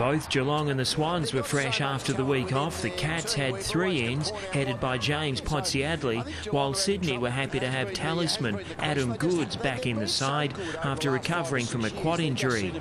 Both Geelong and the Swans were fresh after the week off. The Cats had 3 ends, headed by James Podsiadly, while Sydney were happy to have talisman Adam Goodes back in the side after recovering from a quad injury.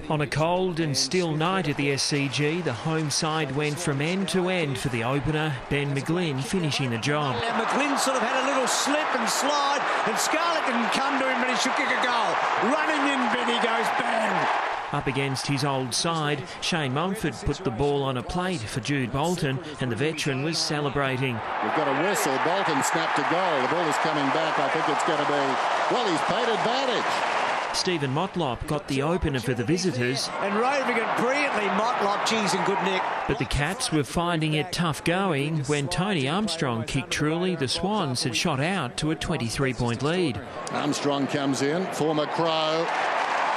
On a cold and still night at the SCG, the home side went from end to end for the opener, Ben McGlynn finishing the job. And McGlynn sort of had a little slip and slide, and Scarlett didn't come to him, but he should kick a goal. Running in, Benny goes bang. Up against his old side, Shane Mumford put the ball on a plate for Jude Bolton, and the veteran was celebrating. We've got a whistle. Bolton snapped a goal. The ball is coming back. I think it's going to be, well, he's paid advantage. Stephen Motlop got the opener for the visitors. And roving it brilliantly, Motlop, geez, in good nick. But the Cats were finding it tough going. When Tony Armstrong kicked truly, the Swans had shot out to a 23-point lead. Armstrong comes in, former Crow,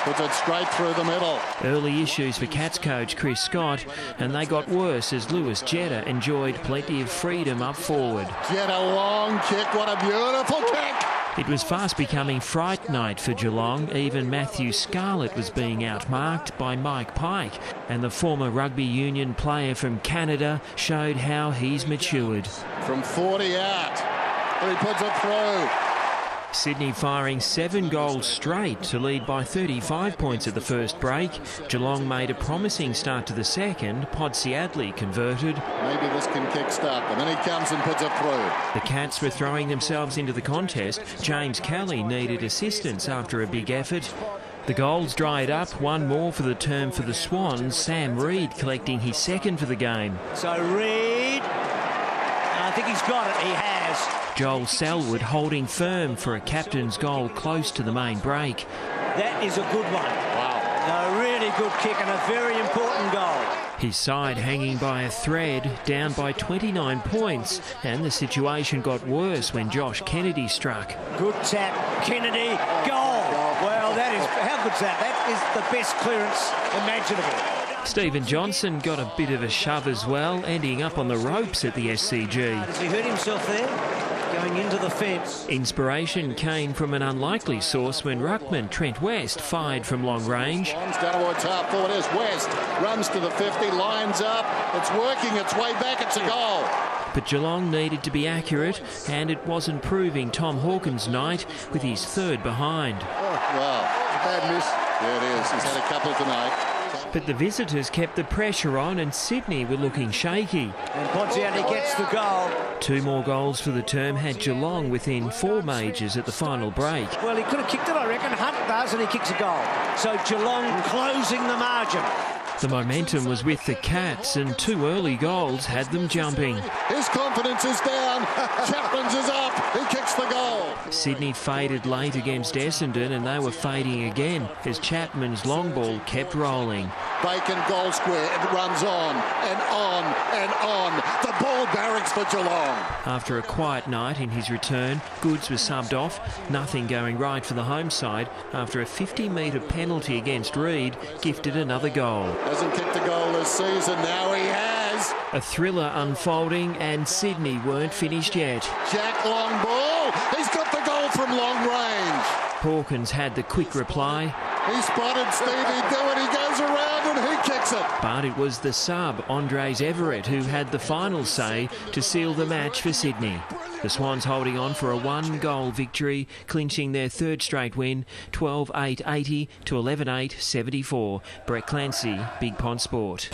puts it straight through the middle. Early issues for Cats coach Chris Scott, and they got worse as Lewis Jetta enjoyed plenty of freedom up forward. Jetta, long kick, what a beautiful kick! It was fast becoming fright night for Geelong. Even Matthew Scarlett was being outmarked by Mike Pike, and the former rugby union player from Canada showed how he's matured. From 40 out, he puts it through. Sydney firing 7 goals straight to lead by 35 points at the first break. Geelong made a promising start to the second. Podsiadly converted. Maybe this can kick-start, and then he comes and puts it through. The Cats were throwing themselves into the contest. James Kelly needed assistance after a big effort. The goals dried up. One more for the term for the Swans. Sam Reid collecting his second for the game. So Reid, I think he's got it. He has. Joel Selwood holding firm for a captain's goal close to the main break. That is a good one. Wow. A really good kick and a very important goal. His side hanging by a thread, down by 29 points, and the situation got worse when Josh Kennedy struck. Good tap, Kennedy, goal. Well, that is, how good's that? That is the best clearance imaginable. Stephen Johnson got a bit of a shove as well, ending up on the ropes at the SCG. Does he hurt himself there? Going into the fence. Inspiration came from an unlikely source when ruckman Trent West fired from long range. Down towards half forward is West. Runs to the 50, lines up. It's working its way back. It's a goal. But Geelong needed to be accurate, and it wasn't proving Tom Hawkins' night with his third behind. Oh, wow. Bad miss. There it is. He's had a couple tonight. But the visitors kept the pressure on, and Sydney were looking shaky. And Podsiadly gets the goal. 2 more goals for the term had Geelong within 4 majors at the final break. Well, he could have kicked it, I reckon. Hunt does, and he kicks a goal. So Geelong closing the margin. The momentum was with the Cats, and 2 early goals had them jumping. His confidence is down. Chapman's is up. He kicks the goal. Sydney faded late against Essendon, and they were fading again as Chapman's long ball kept rolling. Bacon goal square. It runs on and on and on. The ball barracks for Geelong. After a quiet night in his return, Goodes was subbed off. Nothing going right for the home side after a 50-metre penalty against Reid gifted another goal. Hasn't kicked a goal this season. Now he has. A thriller unfolding, and Sydney weren't finished yet. Jack long ball. He's got the goal from long range. Hawkins had the quick reply. He spotted Stevie do it. He goes around and he kicks it. But it was the sub, Andres Everett, who had the final say to seal the match for Sydney. The Swans holding on for a 1-goal victory, clinching their 3rd straight win, 12-8-80 to 11-8-74. Brett Clancy, Big Pond Sport.